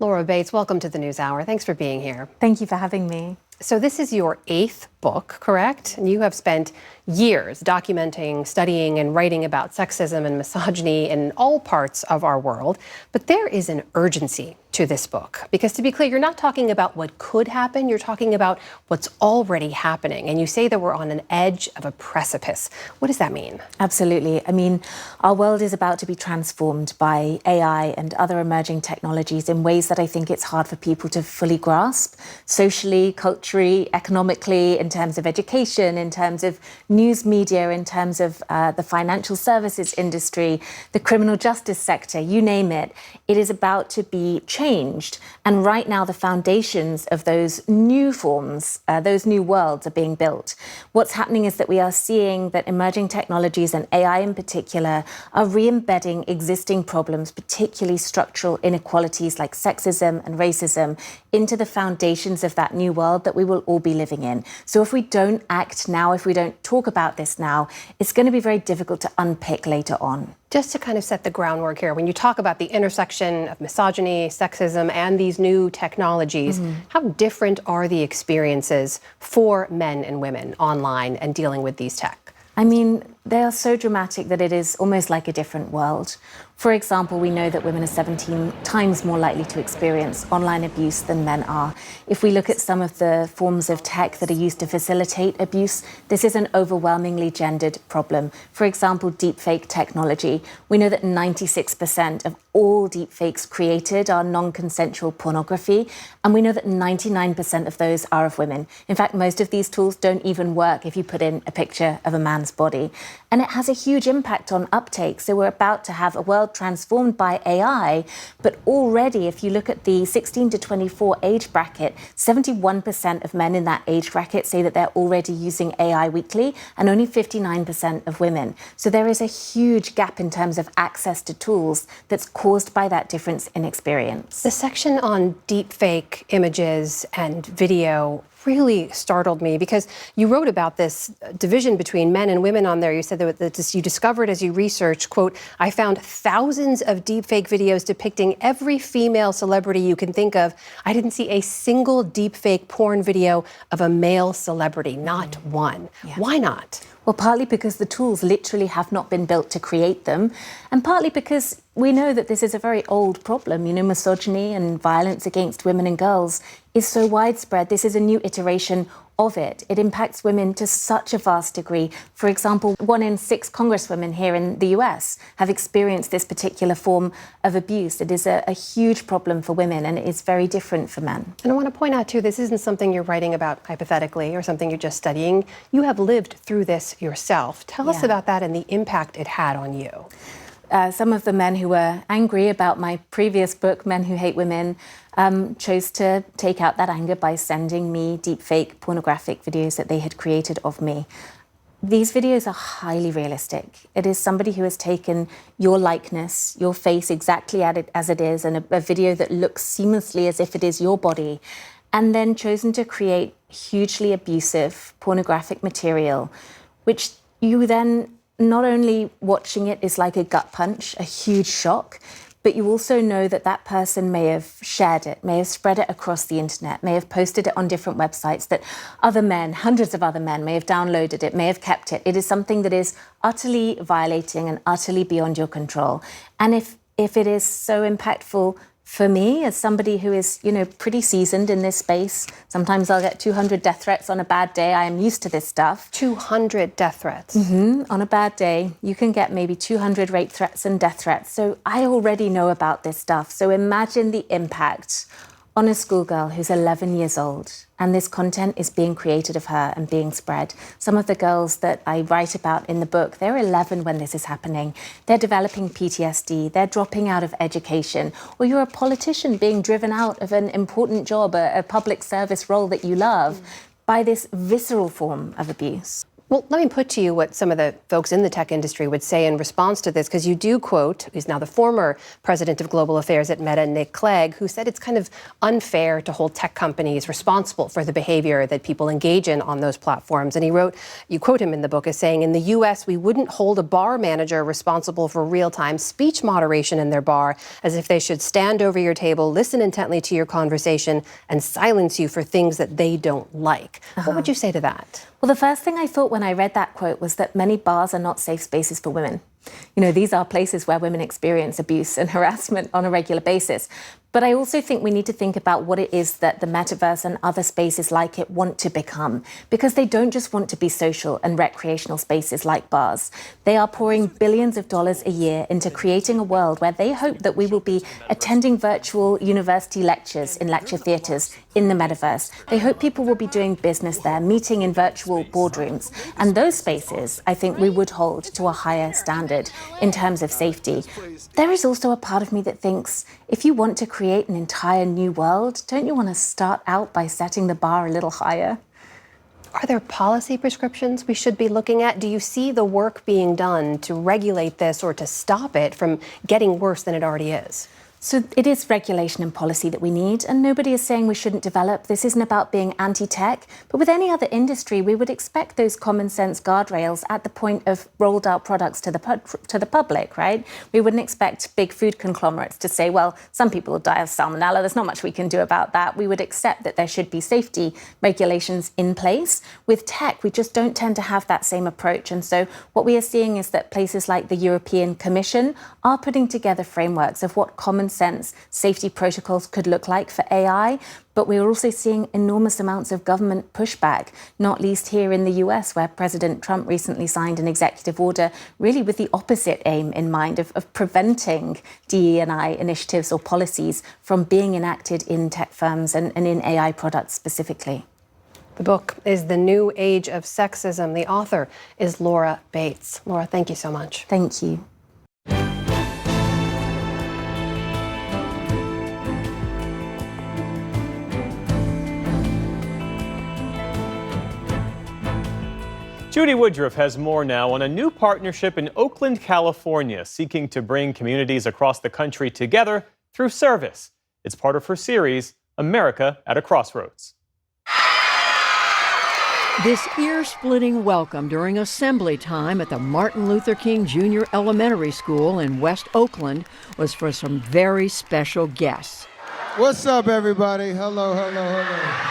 Laura Bates, welcome to the NewsHour. Thanks for being here. Thank you for having me. So this is your 8th book, correct? And you have spent years documenting, studying, and writing about sexism and misogyny in all parts of our world. But there is an urgency to this book, because to be clear, you're not talking about what could happen, you're talking about what's already happening. And you say that we're on an edge of a precipice. What does that mean? Absolutely. I mean, our world is about to be transformed by AI and other emerging technologies in ways that I think it's hard for people to fully grasp, socially, culturally, century economically, in terms of education, in terms of news media, in terms of the financial services industry, the criminal justice sector, you name it. It is about to be changed. And right now, the foundations of those new forms, those new worlds are being built. What's happening is that we are seeing that emerging technologies, and AI in particular, are re-embedding existing problems, particularly structural inequalities like sexism and racism, into the foundations of that new world that we will all be living in. So if we don't act now, if we don't talk about this now, it's going to be very difficult to unpick later on. Just to kind of set the groundwork here, when you talk about the intersection of misogyny, sexism, and these new technologies, how different are the experiences for men and women online and dealing with these tech? I mean, they are so dramatic that it is almost like a different world. For example, we know that women are 17 times more likely to experience online abuse than men are. If we look at some of the forms of tech that are used to facilitate abuse, this is an overwhelmingly gendered problem. For example, deepfake technology. We know that 96% of all deepfakes created are non-consensual pornography, and we know that 99% of those are of women. In fact, most of these tools don't even work if you put in a picture of a man's body. And it has a huge impact on uptake. So we're about to have a world transformed by AI, but already if you look at the 16 to 24 age bracket, 71% of men in that age bracket say that they're already using AI weekly, and only 59% of women. So there is a huge gap in terms of access to tools that's caused by that difference in experience. The section on deepfake images and video really startled me because you wrote about this division between men and women on there. You said that you discovered as you researched, quote, I found thousands of deepfake videos depicting every female celebrity you can think of. I didn't see a single deepfake porn video of a male celebrity, not one. Yeah. Why not? Well, partly because the tools literally have not been built to create them, and partly because we know that this is a very old problem. You know, misogyny and violence against women and girls is so widespread. This is a new iteration of it. It impacts women to such a vast degree. For example, 1 in 6 congresswomen here in the US have experienced this particular form of abuse. It is a huge problem for women, and it is very different for men. And I want to point out, too, this isn't something you're writing about hypothetically or something you're just studying. You have lived through this yourself. Tell us about that and the impact it had on you. Some of the men who were angry about my previous book, Men Who Hate Women, chose to take out that anger by sending me deepfake pornographic videos that they had created of me. These videos are highly realistic. It is somebody who has taken your likeness, your face exactly as it is, and a video that looks seamlessly as if it is your body, and then chosen to create hugely abusive pornographic material, which you then, not only watching it is like a gut punch, a huge shock, but you also know that that person may have shared it, may have spread it across the internet, may have posted it on different websites, that other men, hundreds of other men, may have downloaded it, may have kept it. It is something that is utterly violating and utterly beyond your control. And if it is so impactful for me, as somebody who is, you know, pretty seasoned in this space, sometimes I'll get 200 death threats on a bad day. I am used to this stuff. 200 death threats? On a bad day, you can get maybe 200 rape threats and death threats. So I already know about this stuff. So imagine the impact on a schoolgirl who's 11 years old, and this content is being created of her and being spread. Some of the girls that I write about in the book, they're 11 when this is happening. They're developing PTSD, they're dropping out of education, or you're a politician being driven out of an important job, a public service role that you love, by this visceral form of abuse. Well, let me put to you what some of the folks in the tech industry would say in response to this, because you do quote, who's now the former president of global affairs at Meta, Nick Clegg, who said it's kind of unfair to hold tech companies responsible for the behavior that people engage in on those platforms. And he wrote, you quote him in the book as saying, in the US, we wouldn't hold a bar manager responsible for real-time speech moderation in their bar, as if they should stand over your table, listen intently to your conversation, and silence you for things that they don't like. What would you say to that? Well, the first thing I thought when I read that quote was that many bars are not safe spaces for women. You know, these are places where women experience abuse and harassment on a regular basis. But I also think we need to think about what it is that the metaverse and other spaces like it want to become, because they don't just want to be social and recreational spaces like bars. They are pouring billions of dollars a year into creating a world where they hope that we will be attending virtual university lectures in lecture theatres in the metaverse. They hope people will be doing business there, meeting in virtual boardrooms. And those spaces, I think we would hold to a higher standard in terms of safety. There is also a part of me that thinks if you want to create an entire new world, don't you want to start out by setting the bar a little higher? Are there policy prescriptions we should be looking at? Do you see the work being done to regulate this or to stop it from getting worse than it already is? So it is regulation and policy that we need, and nobody is saying we shouldn't develop. This isn't about being anti-tech, but with any other industry, we would expect those common sense guardrails at the point of rolled out products to the public, right? We wouldn't expect big food conglomerates to say, well, some people will die of salmonella, there's not much we can do about that. We would accept that there should be safety regulations in place. With tech, we just don't tend to have that same approach. And so what we are seeing is that places like the European Commission are putting together frameworks of what common sense safety protocols could look like for AI, but we're also seeing enormous amounts of government pushback, not least here in the US, where President Trump recently signed an executive order really with the opposite aim in mind of preventing DE&I initiatives or policies from being enacted in tech firms and in AI products specifically. The book is The New Age of Sexism. The author is Laura Bates. Laura, thank you so much. Thank you. Judy Woodruff has more now on a new partnership in Oakland, California, seeking to bring communities across the country together through service. It's part of her series, America at a Crossroads. This ear-splitting welcome during assembly time at the Martin Luther King Jr. Elementary School in West Oakland was for some very special guests. What's up, everybody? Hello, hello, hello.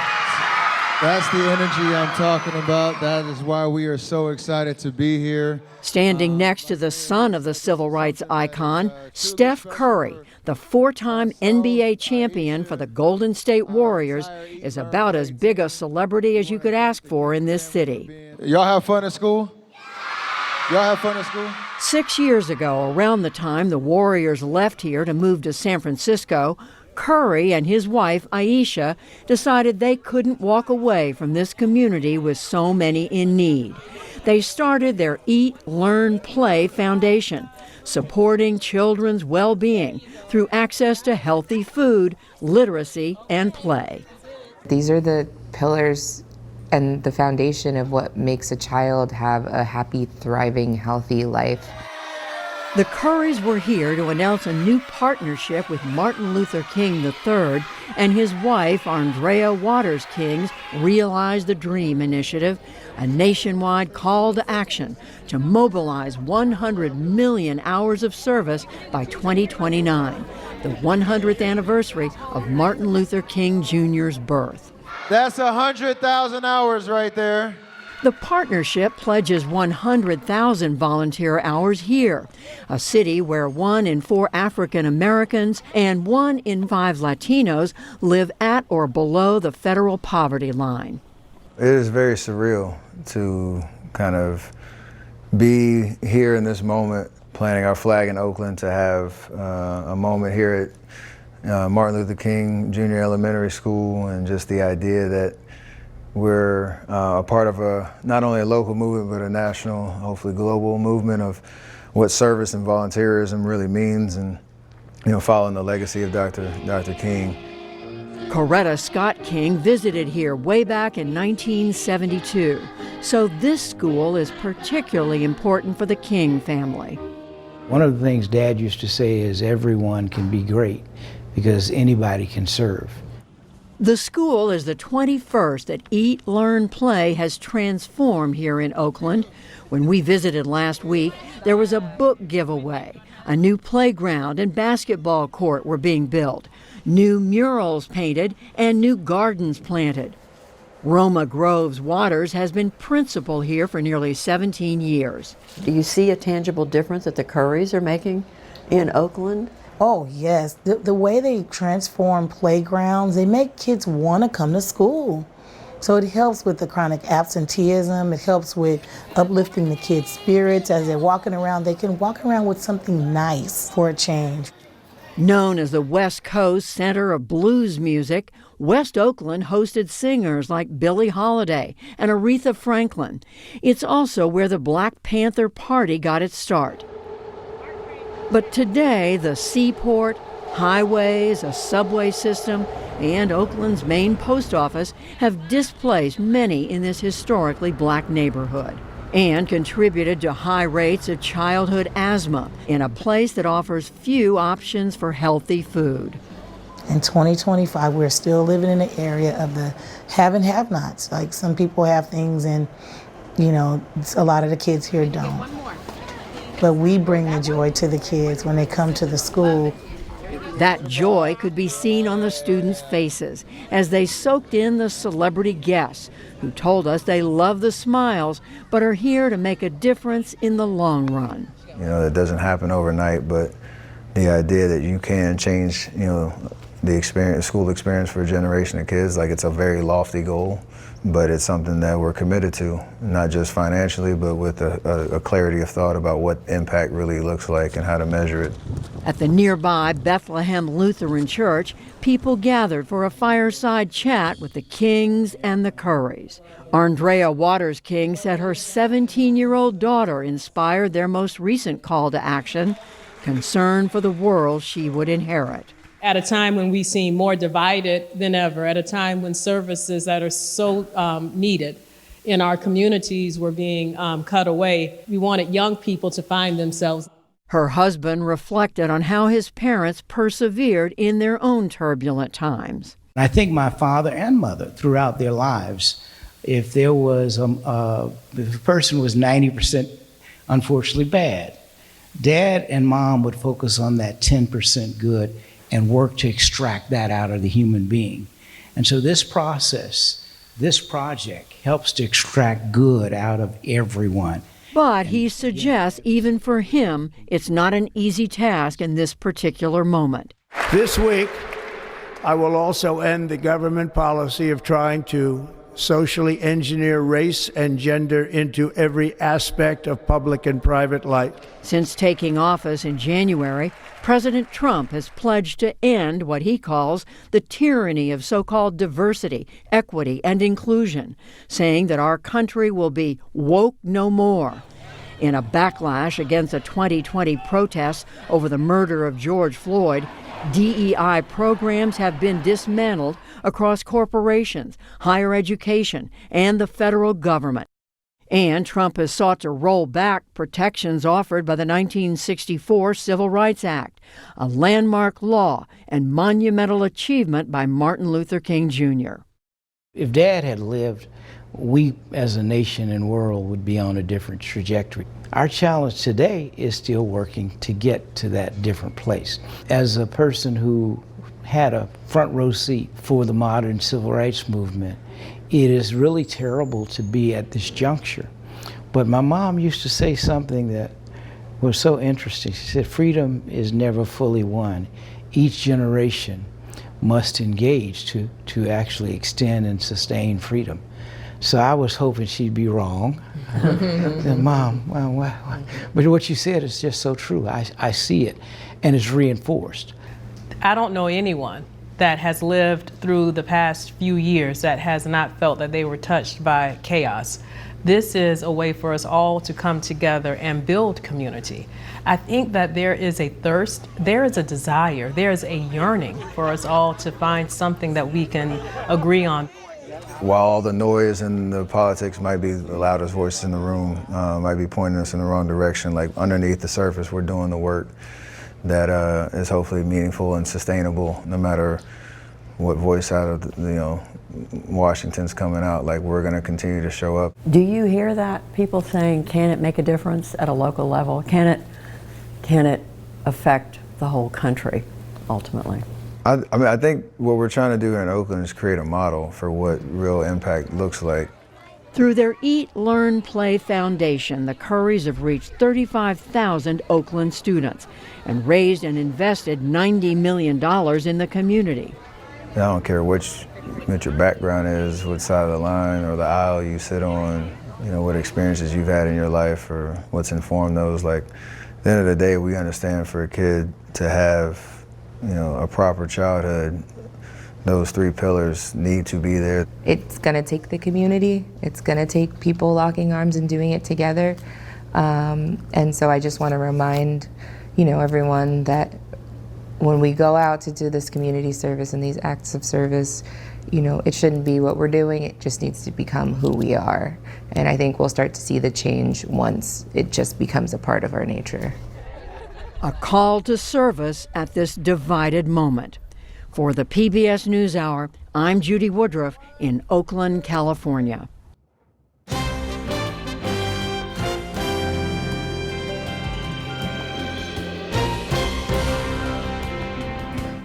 That's the energy I'm talking about. That is why we are so excited to be here. Standing next to the son of the civil rights icon, Steph Curry, the four-time NBA champion for the Golden State Warriors, is about as big a celebrity as you could ask for in this city. Y'all have fun at school? Y'all have fun at school? 6 years ago, around the time the Warriors left here to move to San Francisco, Curry and his wife, Aisha, decided they couldn't walk away from this community with so many in need. They started their Eat, Learn, Play Foundation, supporting children's well-being through access to healthy food, literacy, and play. These are the pillars and the foundation of what makes a child have a happy, thriving, healthy life. The Currys were here to announce a new partnership with Martin Luther King III and his wife, Andrea Waters King's Realize the Dream initiative, a nationwide call to action to mobilize 100 million hours of service by 2029, the 100th anniversary of Martin Luther King Jr.'s birth. That's 100,000 hours right there. The partnership pledges 100,000 volunteer hours here, a city where 1 in 4 African Americans and 1 in 5 Latinos live at or below the federal poverty line. It is very surreal to kind of be here in this moment, planting our flag in Oakland, to have a moment here at Martin Luther King Jr. Elementary School, and just the idea that we're a part of not only a local movement, but a national, hopefully global movement of what service and volunteerism really means, and following the legacy of Dr. King. Coretta Scott King visited here way back in 1972, so this school is particularly important for the King family. One of the things Dad used to say is everyone can be great because anybody can serve. The school is the 21st that Eat, Learn, Play has transformed here in Oakland. When we visited last week, there was a book giveaway. A new playground and basketball court were being built, new murals painted, and new gardens planted. Roma Groves Waters has been principal here for nearly 17 years. Do you see a tangible difference that the Currys are making in Oakland? Oh, yes. The way they transform playgrounds, they make kids want to come to school. So it helps with the chronic absenteeism. It helps with uplifting the kids' spirits. As they're walking around, they can walk around with something nice for a change. Known as the West Coast Center of Blues Music, West Oakland hosted singers like Billie Holiday and Aretha Franklin. It's also where the Black Panther Party got its start. But today, the seaport, highways, a subway system, and Oakland's main post office have displaced many in this historically black neighborhood and contributed to high rates of childhood asthma in a place that offers few options for healthy food. In 2025, we're still living in the area of the have and have-nots. Like, some people have things and, a lot of the kids here don't. But we bring the joy to the kids when they come to the school. That joy could be seen on the students' faces as they soaked in the celebrity guests who told us they love the smiles but are here to make a difference in the long run. It doesn't happen overnight, but the idea that you can change, the school experience for a generation of kids, like, it's a very lofty goal, but it's something that we're committed to, not just financially, but with a clarity of thought about what impact really looks like and how to measure it. At the nearby Bethlehem Lutheran Church, people gathered for a fireside chat with the Kings and the Currys. Andrea Waters King said her 17-year-old daughter inspired their most recent call to action, concern for the world she would inherit. At a time when we seem more divided than ever, at a time when services that are so needed in our communities were being cut away, we wanted young people to find themselves. Her husband reflected on how his parents persevered in their own turbulent times. I think my father and mother, throughout their lives, if there was if a person was 90% unfortunately bad, Dad and Mom would focus on that 10% good and work to extract that out of the human being. And so this process, this project, helps to extract good out of everyone. But he suggests even for him, it's not an easy task in this particular moment. This week, I will also end the government policy of trying to socially engineer race and gender into every aspect of public and private life. Since taking office in January, President Trump has pledged to end what he calls the tyranny of so-called diversity, equity, and inclusion, saying that our country will be woke no more. In a backlash against a 2020 protest over the murder of George Floyd, DEI programs have been dismantled across corporations, higher education, and the federal government. And Trump has sought to roll back protections offered by the 1964 Civil Rights Act, a landmark law and monumental achievement by Martin Luther King Jr. If Dad had lived, we as a nation and world would be on a different trajectory. Our challenge today is still working to get to that different place. As a person who had a front row seat for the modern civil rights movement, it is really terrible to be at this juncture. But my mom used to say something that was so interesting. She said, freedom is never fully won. Each generation must engage to actually extend and sustain freedom. So I was hoping she'd be wrong. Mom, but what you said is just so true. I see it, and it's reinforced. I don't know anyone that has lived through the past few years that has not felt that they were touched by chaos. This is a way for us all to come together and build community. I think that there is a thirst, there is a desire, there is a yearning for us all to find something that we can agree on. While all the noise and the politics might be the loudest voice in the room, might be pointing us in the wrong direction, like underneath the surface, we're doing the work that is hopefully meaningful and sustainable, no matter what voice out of Washington's coming out. Like, we're going to continue to show up. Do you hear that? People saying, can it make a difference at a local level? Can it affect the whole country ultimately? I think what we're trying to do here in Oakland is create a model for what real impact looks like. Through their Eat, Learn, Play Foundation, the Currys have reached 35,000 Oakland students and raised and invested $90 million in the community. I don't care what your background is, what side of the line or the aisle you sit on, what experiences you've had in your life or what's informed those. Like, at the end of the day, we understand for a kid to have, a proper childhood, those three pillars need to be there. It's going to take the community. It's going to take people locking arms and doing it together. And so I just want to remind, everyone that when we go out to do this community service and these acts of service, it shouldn't be what we're doing. It just needs to become who we are. And I think we'll start to see the change once it just becomes a part of our nature. A call to service at this divided moment. For the PBS NewsHour, I'm Judy Woodruff in Oakland, California.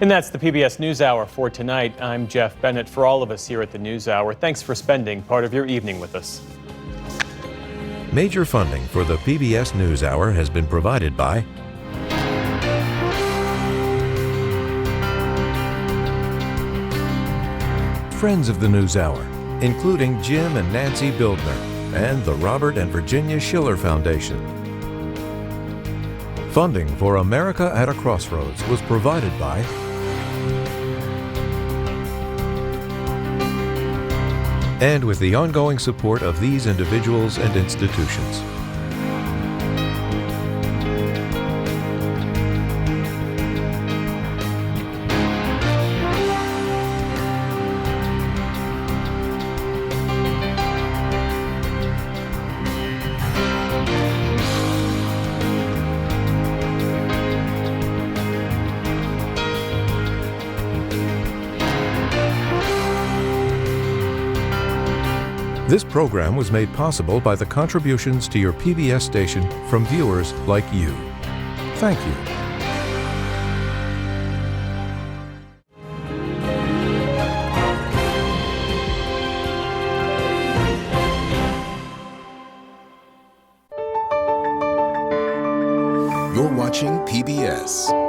And that's the PBS NewsHour for tonight. I'm Jeff Bennett. For all of us here at the NewsHour, thanks for spending part of your evening with us. Major funding for the PBS NewsHour has been provided by friends of the NewsHour, including Jim and Nancy Bildner and the Robert and Virginia Schiller Foundation. Funding for America at a Crossroads was provided by and with the ongoing support of these individuals and institutions. This program was made possible by the contributions to your PBS station from viewers like you. Thank you. You're watching PBS.